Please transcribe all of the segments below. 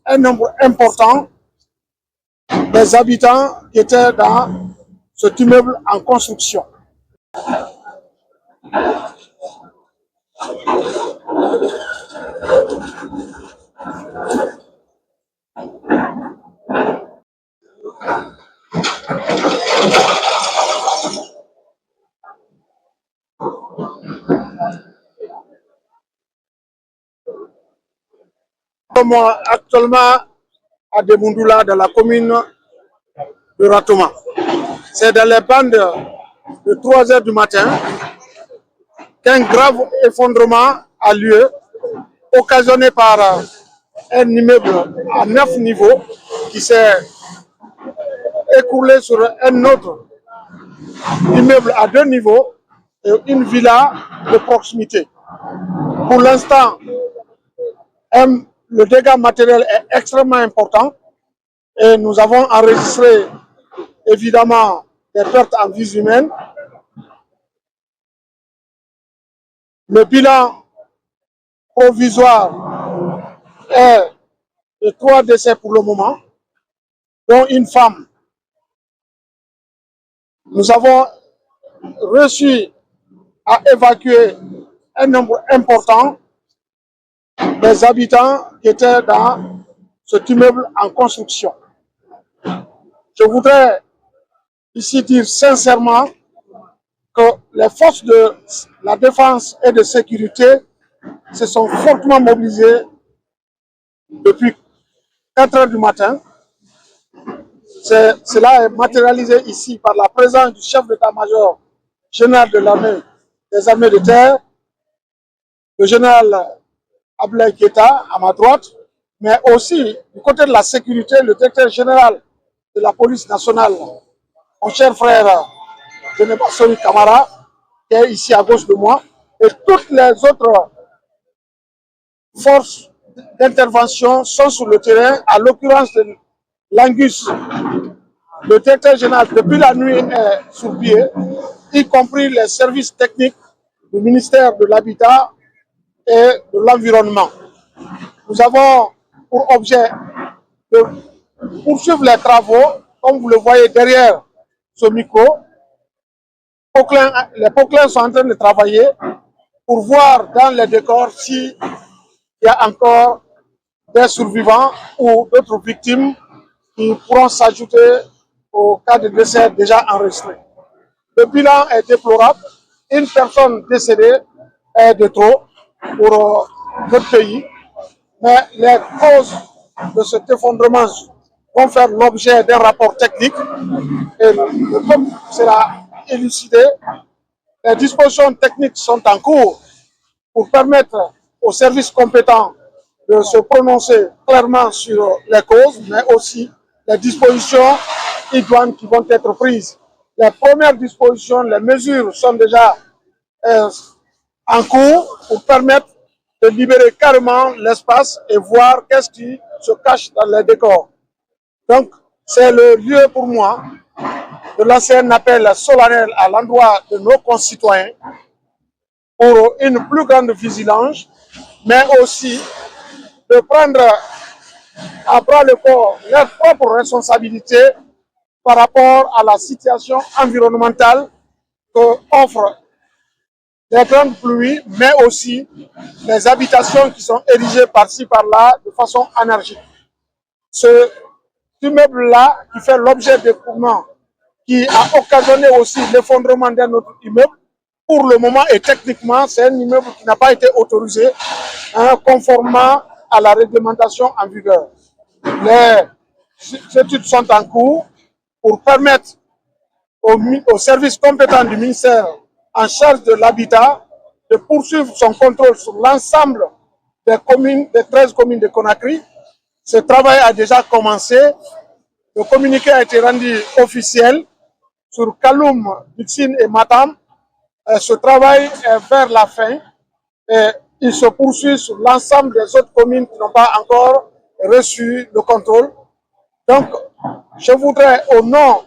un nombre important des habitants qui étaient dans cet immeuble en construction. Actuellement à Demoudoula, dans la commune de Ratouma. C'est dans les bandes de 3 heures du matin qu'un grave effondrement a lieu, occasionné par un immeuble à 9 niveaux qui s'est écoulé sur un autre immeuble à 2 niveaux et une villa de proximité. Pour l'instant, le dégât matériel est extrêmement important et nous avons enregistré évidemment des pertes en vies humaines. Le bilan provisoire est de 3 décès pour le moment, dont une femme. Nous avons réussi à évacuer un nombre important des habitants qui étaient dans cet immeuble en construction. Je voudrais ici dire sincèrement que les forces de la défense et de sécurité se sont fortement mobilisées depuis 4 heures du matin. Cela est matérialisé ici par la présence du chef d'état-major général de l'armée des armées de terre, le général Abdoulaye Keïta à ma droite, mais aussi du côté de la sécurité, le directeur général de la police nationale, mon cher frère Geneba Sori Kamara, qui est ici à gauche de moi, et toutes les autres forces d'intervention sont sur le terrain, à l'occurrence de l'Angus. Le directeur général, depuis la nuit, est sur pied, y compris les services techniques du ministère de l'Habitat et de l'Environnement. Nous avons pour objet de poursuivre les travaux, comme vous le voyez derrière ce micro. Les Poclins sont en train de travailler pour voir dans les décors s'il y a encore des survivants ou d'autres victimes qui pourront s'ajouter au cas de décès déjà enregistré. Le bilan est déplorable. Une personne décédée est de trop pour notre pays. Mais les causes de cet effondrement vont faire l'objet d'un rapport technique et le peuple sera élucidé. Les dispositions techniques sont en cours pour permettre aux services compétents de se prononcer clairement sur les causes, mais aussi les dispositions idoines qui vont être prises. Les premières dispositions, les mesures sont déjà en cours pour permettre de libérer carrément l'espace et voir qu'est-ce qui se cache dans les décors. Donc, c'est le lieu pour moi de lancer un appel solennel à l'endroit de nos concitoyens pour une plus grande vigilance, mais aussi de prendre à bras le corps leurs propres responsabilités par rapport à la situation environnementale qu'offrent les grandes pluies, mais aussi les habitations qui sont érigées par-ci, par-là, de façon anarchique. Ce immeuble-là, qui fait l'objet d'écoulements, qui a occasionné aussi l'effondrement d'un autre immeuble, pour le moment et techniquement, c'est un immeuble qui n'a pas été autorisé, conformément à la réglementation en vigueur. Les études sont en cours pour permettre au service compétent du ministère en charge de l'habitat de poursuivre son contrôle sur l'ensemble des communes, des 13 communes de Conakry. Ce travail a déjà commencé. Le communiqué a été rendu officiel sur Kaloum, Dixine et Matam. Ce travail est vers la fin et il se poursuit sur l'ensemble des autres communes qui n'ont pas encore reçu le contrôle. Donc, je voudrais, au nom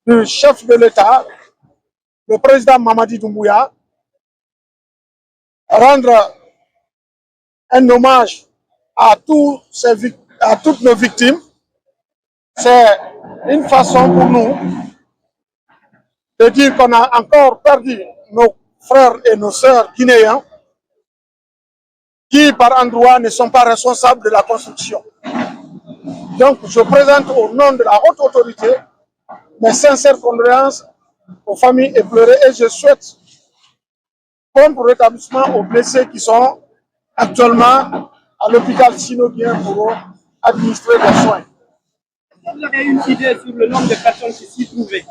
du chef de l'État, le président Mamadi Doumbouya, rendre un hommage à toutes nos victimes. C'est une façon pour nous de dire qu'on a encore perdu nos frères et nos sœurs guinéens qui, par endroits, ne sont pas responsables de la construction. Donc, je présente au nom de la haute autorité mes sincères condoléances aux familles éplorées et je souhaite prompt rétablissement aux blessés qui sont actuellement à l'hôpital sino-guinéen pour administrer des soins. Vous avez une idée sur le nombre de personnes qui s'y trouvaient?